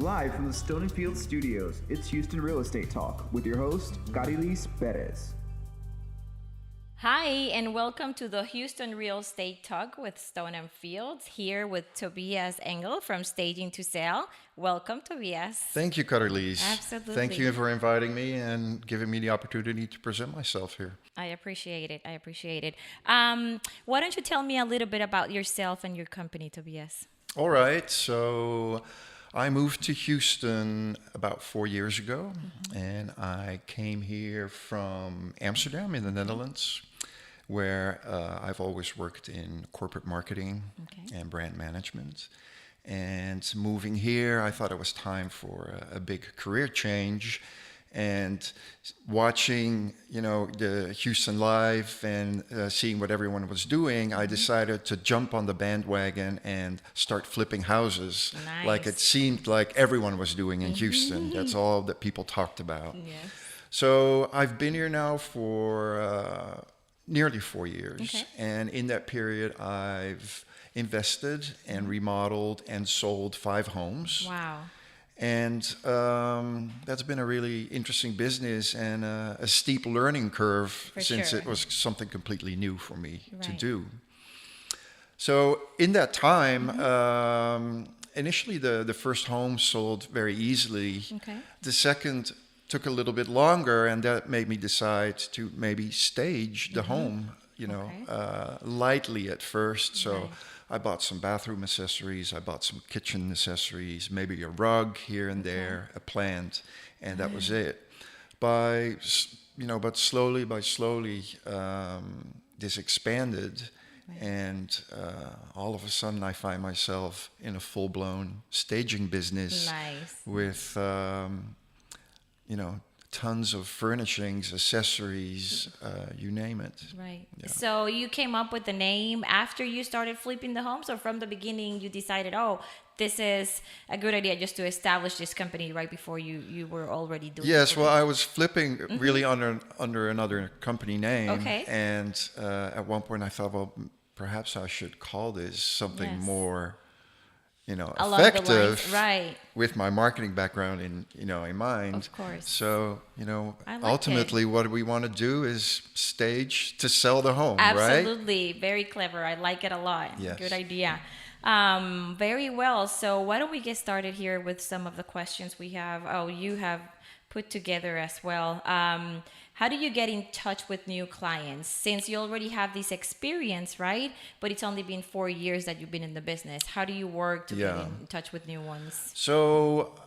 Live from the Stone & Field Studios, it's Houston Real Estate Talk with your host, Kariliz Perez. Hi, and welcome to the Houston Real Estate Talk with Stone & Fields, here with Tobias Engel from Staging to Sell. Welcome, Tobias. Thank you, Kariliz. Absolutely. Thank you for inviting me and giving me the opportunity to present myself here. I appreciate it. Why don't you tell me a little bit about yourself and your company, Tobias? All right, so I moved to Houston about 4 years ago, and I came here from Amsterdam in the Netherlands, where I've always worked in corporate marketing and brand management. And moving here, I thought it was time for a big career change. And watching, the Houston Live and seeing what everyone was doing, I decided to jump on the bandwagon and start flipping houses. Nice. Like it seemed like everyone was doing in Houston. That's all that people talked about. Yes. So I've been here now for nearly 4 years. Okay. And in that period, I've invested and remodeled and sold 5 homes. Wow. And that's been a really interesting business and a steep learning curve since sure. it was something completely new for me to Right. do. So in that time, initially the first home sold very easily. Okay. The second took a little bit longer, and that made me decide to maybe stage the home, lightly at first. So Right. I bought some bathroom accessories, I bought some kitchen accessories, maybe a rug here and there, a plant, and that was it. But slowly, this expanded, and all of a sudden I find myself in a full-blown staging business Nice. with, tons of furnishings, accessories, you name it. Right. Yeah. So you came up with the name after you started flipping the homes, or from the beginning you decided, this is a good idea just to establish this company right before you were already doing it? Yes, well, I was flipping really under another company name. Okay. And at one point I thought, well, perhaps I should call this something Yes. more, Along the effective. lines, right. With my marketing background in mind. Of course. So, I like ultimately what we want to do is stage to sell the home, right? Absolutely. Very clever. I like it a lot. Yes. Good idea. Very well. So why don't we get started here with some of the questions we have. You have put together as well. How do you get in touch with new clients? Since you already have this experience, right? But it's only been 4 years that you've been in the business. How do you work to get in touch with new ones? So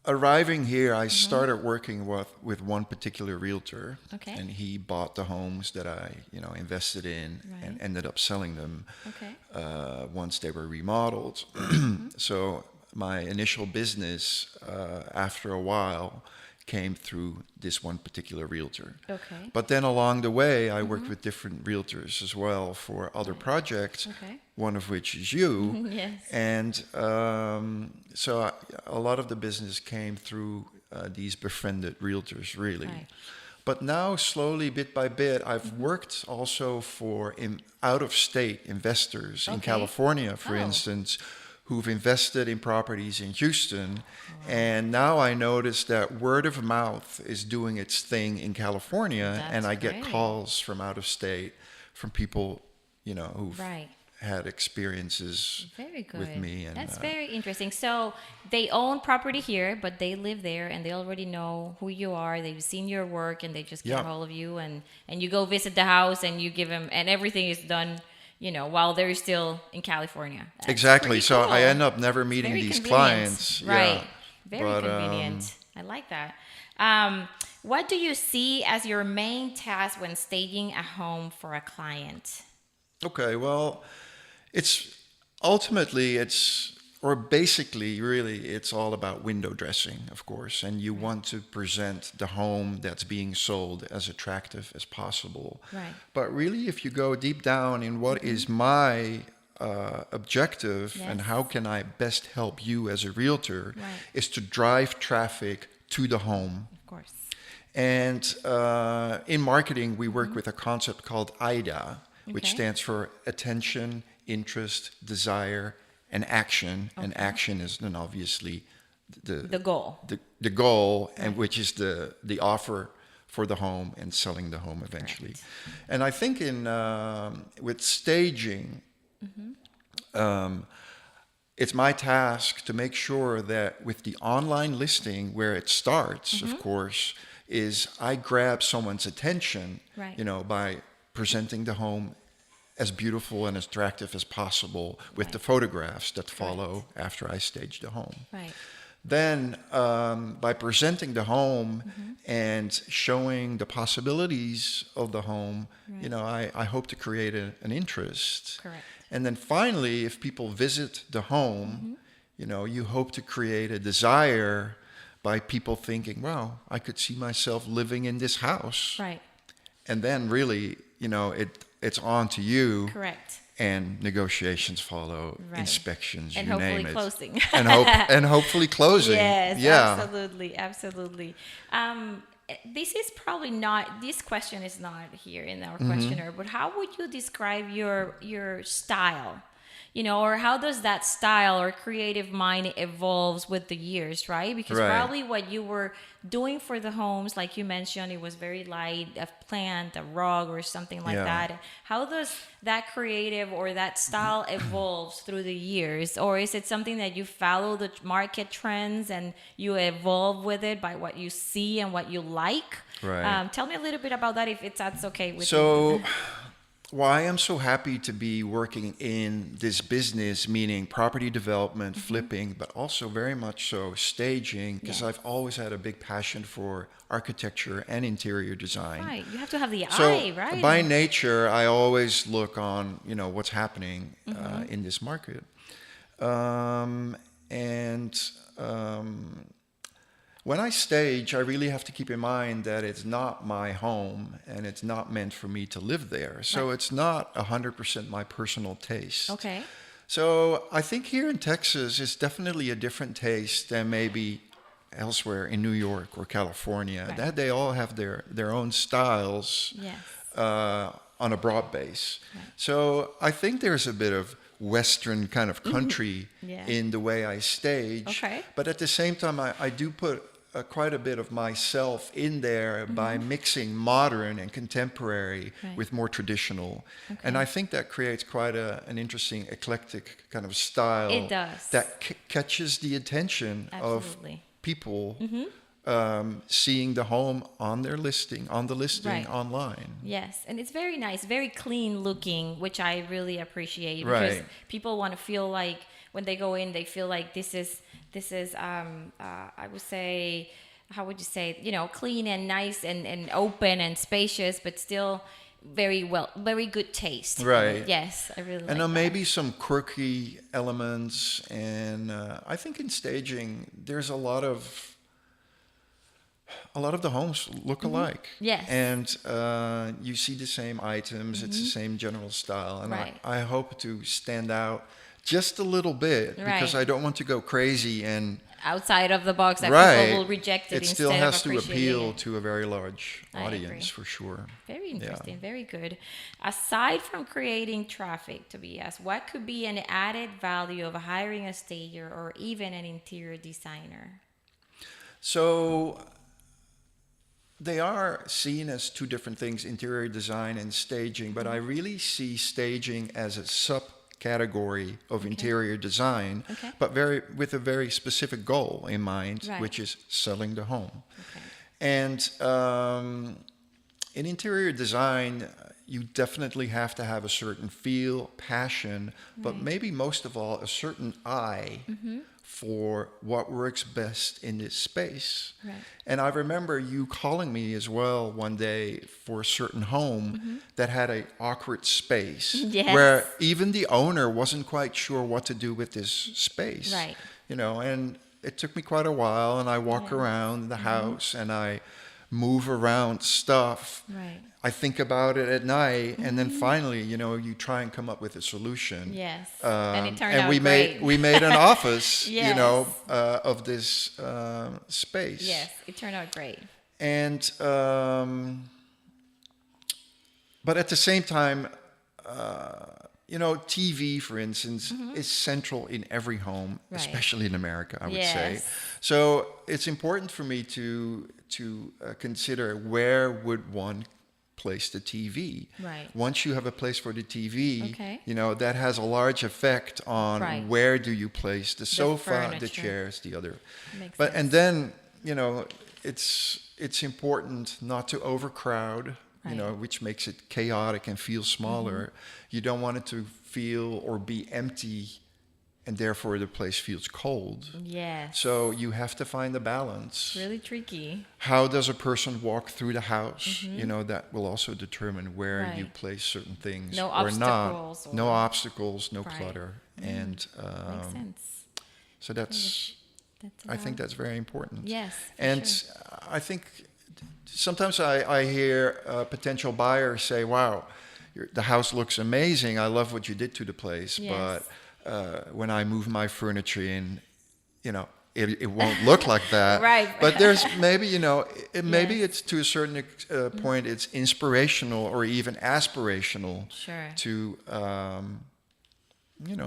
arriving here, I started working with one particular realtor. Okay. And he bought the homes that I, invested in and Right. ended up selling them Okay. once they were remodeled. So my initial business, after a while, came through this one particular realtor. Okay. But then along the way, I worked with different realtors as well for other projects, Okay. one of which is you. Yes. And so a lot of the business came through these befriended realtors, really. Right. But now, slowly, bit by bit, I've worked also for out-of-state investors in Okay. California, for instance, who've invested in properties in Houston. And now I notice that word of mouth is doing its thing in California. That's and I great. get calls from out of state from people, who've Right. had experiences Very good. with me. And that's very interesting. So they own property here, but they live there, and they already know who you are. They've seen your work, and they just get Yeah. a hold of you, and you go visit the house, and you give them, and everything is done, while they're still in California. That's exactly. pretty So cool. I end up never meeting Very these convenient. clients. Right. Yeah. Very But, convenient. I like that. What do you see as your main task when staging a home for a client? Okay, well, basically, really, it's all about window dressing, of course, and you want to present the home that's being sold as attractive as possible. Right. But really, if you go deep down in what is my objective and Yes. how can I best help you as a realtor, Right. is to drive traffic to the home. Of course. And in marketing, we work with a concept called AIDA, which Okay. stands for attention, interest, desire, and action. And Okay. action is then obviously the goal. The goal, and which is the offer for the home and selling the home eventually. Correct. And I think with staging, it's my task to make sure that with the online listing, where it starts, of course, is I grab someone's attention, by presenting the home as beautiful and as attractive as possible with the photographs that follow after I stage the home. Right. Then, by presenting the home and showing the possibilities of the home, I hope to create an interest. Correct. And then finally, if people visit the home, you hope to create a desire by people thinking, wow, I could see myself living in this house. Right. And then really, it's on to you. Correct. And negotiations follow, inspections, and you name it. Closing. and hopefully closing. Yes, yeah. absolutely. This question is not here in our questionnaire, but how would you describe your style? Or how does that style or creative mind evolves with the years, right? Because probably what you were doing for the homes, like you mentioned, it was very light, a plant, a rug, or something like that. How does that creative or that style evolves through the years? Or is it something that you follow the market trends and you evolve with it by what you see and what you like? Right. Tell me a little bit about that, if that's okay with you. So, why I'm so happy to be working in this business, meaning property development, flipping, but also very much so staging, because I've always had a big passion for architecture and interior design. Right, you have to have the eye, right? By nature, I always look on, what's happening in this market. When I stage, I really have to keep in mind that it's not my home and it's not meant for me to live there. So it's not 100% my personal taste. Okay. So I think here in Texas, it's definitely a different taste than maybe elsewhere in New York or California. That they all have their own styles on a broad base. Right. So I think there's a bit of Western kind of country in the way I stage. Okay. But at the same time, I do put quite a bit of myself in there by mixing modern and contemporary with more traditional. Okay. And I think that creates quite an interesting eclectic kind of style. It does. That catches the attention of people seeing the home on the listing online. Yes, and it's very nice, very clean looking, which I really appreciate, because people want to feel like when they go in, they feel like this is I would say, how would you say, clean and nice and open and spacious, but still very good taste. Right. Yes, I really like and that. Maybe some quirky elements, and I think in staging there's a lot of the homes look alike. Yes. And you see the same items, it's the same general style. And I hope to stand out just a little bit, because I don't want to go crazy and outside of the box that people will reject it. It still has to appeal to a very large audience, for sure. Very interesting, very good. Aside from creating traffic, Tobias, what could be an added value of hiring a stager or even an interior designer? So they are seen as two different things, interior design and staging, but I really see staging as a subcategory of interior design, but with a very specific goal in mind, which is selling the home. Okay. And in interior design, you definitely have to have a certain feel, passion, but maybe most of all, a certain eye for what works best in this space. Right. And I remember you calling me as well one day for a certain home that had an awkward space, where even the owner wasn't quite sure what to do with this space. Right. And it took me quite a while, and I walk around the house and I move around stuff. Right. I think about it at night, and then finally, you try and come up with a solution. Yes, and it turned out great. And we made an office, of this space. Yes, it turned out great. And but at the same time, TV, for instance, is central in every home, Right. especially in America, I would Yes. say. So it's important for me to consider where would one place the TV. Right. Once you have a place for the TV, Okay. that has a large effect on Right. where do you place the sofa, the furniture. chairs, the other. Makes But sense. and then it's important not to overcrowd. Right. Which makes it chaotic and feel smaller. You don't want it to feel or be empty, and therefore the place feels cold. Yes. So you have to find the balance. It's really tricky. How does a person walk through the house? That will also determine where you Right. place certain things No or obstacles not. No or- obstacles, no Right. clutter. And Makes sense. so that's I think that's very important. Yes. for And sure. I think sometimes I hear a potential buyer say, wow, the house looks amazing. I love what you did to the place. Yes. But when I move my furniture in, it won't look like that. Right. But there's maybe, maybe Yes. it's to a certain point, it's inspirational or even aspirational Sure. to,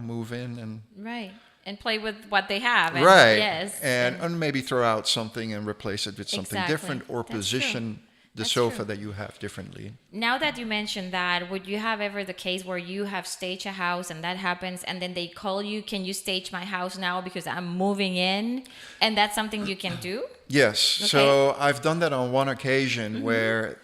move in and Right. And play with what they have. And right. Yes. And maybe throw out something and replace it with something Exactly. different or That's true. position the That's sofa true. that you have differently. Now that you mentioned that, would you have ever the case where you have staged a house and that happens and then they call you, can you stage my house now because I'm moving in? And that's something you can do? Yes. Okay. So I've done that on one occasion where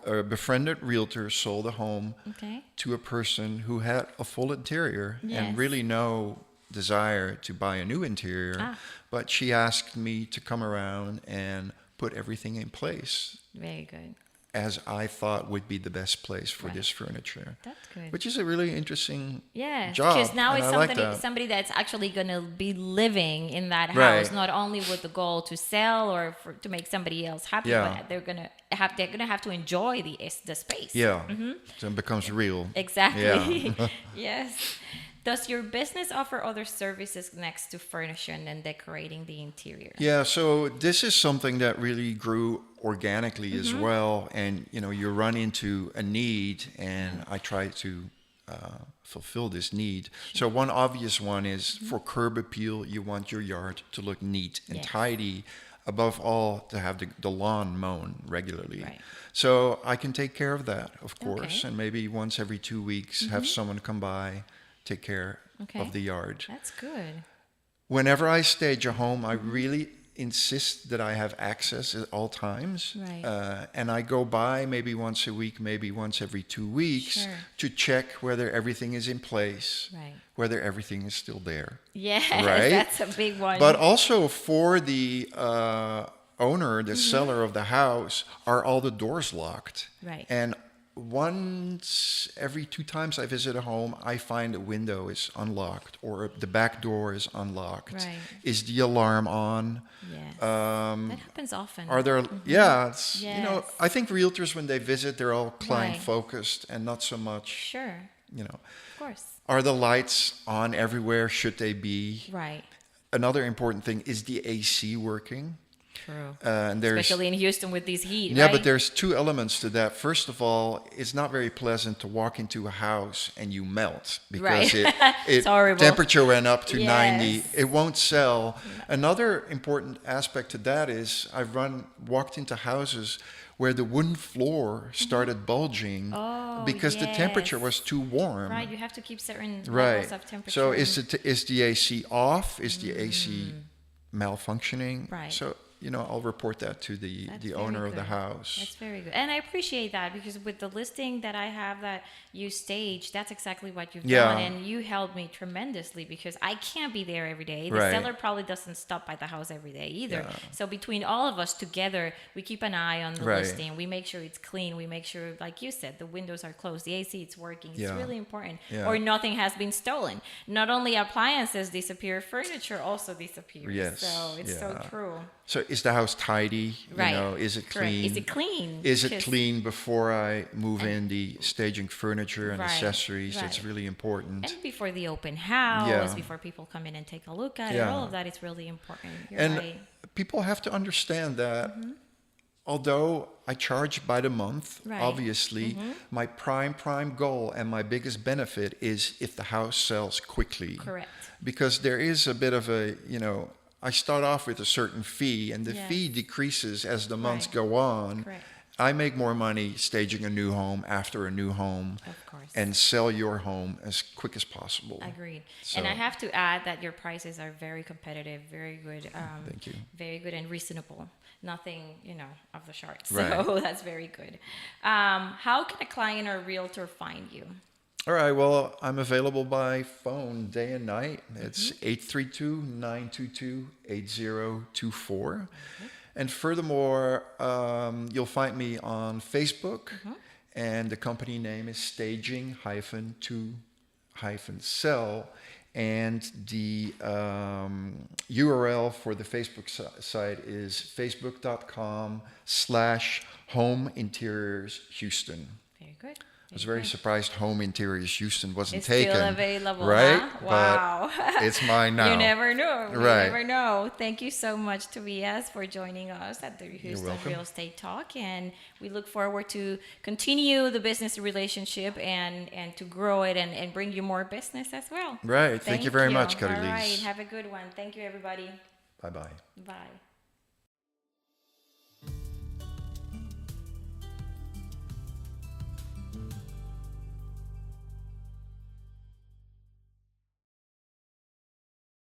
a befriended realtor sold a home Okay. to a person who had a full interior Yes. and really no desire to buy a new interior. Ah. But she asked me to come around and put everything in place Very good. as I thought would be the best place for Right. this furniture. That's good. Which is a really interesting Yeah, job. because now and it's I like somebody, that. somebody that's actually going to be living in that house, Right. not only with the goal to sell or to make somebody else happy, Yeah. but they're gonna have to enjoy the space. Yeah. So it becomes real. Exactly. Yeah. Yes. Does your business offer other services next to furnishing and decorating the interior? Yeah, so this is something that really grew organically as well. And, you run into a need, and I try to fulfill this need. So one obvious one is for curb appeal, you want your yard to look neat and Yes. tidy. Above all, to have the lawn mown regularly. Right. So I can take care of that, of course. Okay. And maybe once every 2 weeks, have someone come by, take care Okay. of the yard. That's good. Whenever I stage a home, I really insist that I have access at all times. Right. And I go by maybe once a week, maybe once every 2 weeks Sure. to check whether everything is in place, Right. whether everything is still there. Yes, Right? that's a big one. But also for the owner, the seller of the house, are all the doors locked? Right. And once every 2 times I visit a home, I find a window is unlocked or the back door is unlocked. Right. Is the alarm on? Yes. That happens often. Are there? Yeah, it's Yes. I think realtors when they visit, they're all client Right. focused and not so much. Sure, of course. Are the lights on everywhere? Should they be? Right. Another important thing is the AC working. True. And there's Especially in Houston with these heat, yeah, right? but there's 2 elements to that. First of all, it's not very pleasant to walk into a house and you melt because Right. it It's horrible. temperature went up to Yes. 90. It won't sell. Another important aspect to that is I've walked into houses where the wooden floor started bulging Oh, because the temperature yes. was too warm. Right, you have to keep certain Right. levels of temperature. So is the AC off? Is the AC malfunctioning? Right. So I'll report that to the That's owner very of the good. house. That's very good. And I appreciate that because with the listing that I have that you stage, that's exactly what you've Yeah. done. And you helped me tremendously because I can't be there every day. The Right. seller probably doesn't stop by the house every day either. Yeah. So between all of us together, we keep an eye on the Right. listing. We make sure it's clean. We make sure, like you said, the windows are closed, the AC it's working. It's Yeah. really important. Yeah. Or nothing has been stolen. Not only appliances disappear, furniture also disappears. Yes. So it's so Yeah. true. So is the house tidy? Right. Is it Correct. clean? Is it clean? Is it 'Cause- clean before I move in the staging furniture and Right, accessories? That's right. really important. And before the open house, Yeah. before people come in and take a look at it, Yeah. all of that is really important. You're And right. people have to understand that although I charge by the month, Right. obviously, my prime goal and my biggest benefit is if the house sells quickly. Correct. Because there is a bit of a, I start off with a certain fee, and the Yes. fee decreases as the months Right. go on. Correct. I make more money staging a new home after a new home Of course. and sell your home as quick as possible. Agreed. So- And I have to add that your prices are very competitive, very good. Thank you. Very good and reasonable. Nothing, off the charts. Right. So that's very good. How can a client or realtor find you? All right, well, I'm available by phone day and night. It's 832-922-8024. And furthermore, you'll find me on Facebook, and the company name is staging-to-sell. And the URL for the Facebook site is facebook.com/homeinteriorshouston. Very good. I was very surprised Home Interiors Houston wasn't It's taken. still available, right? huh? Wow. But it's mine now. You never know. You Right. never know. Thank you so much, Tobias, for joining us at the Houston welcome. Real Estate Talk. And we look forward to continue the business relationship and to grow it and bring you more business as well. Right. Thank you very much, Kariliz. All right. Have a good one. Thank you, everybody. Bye-bye. Bye.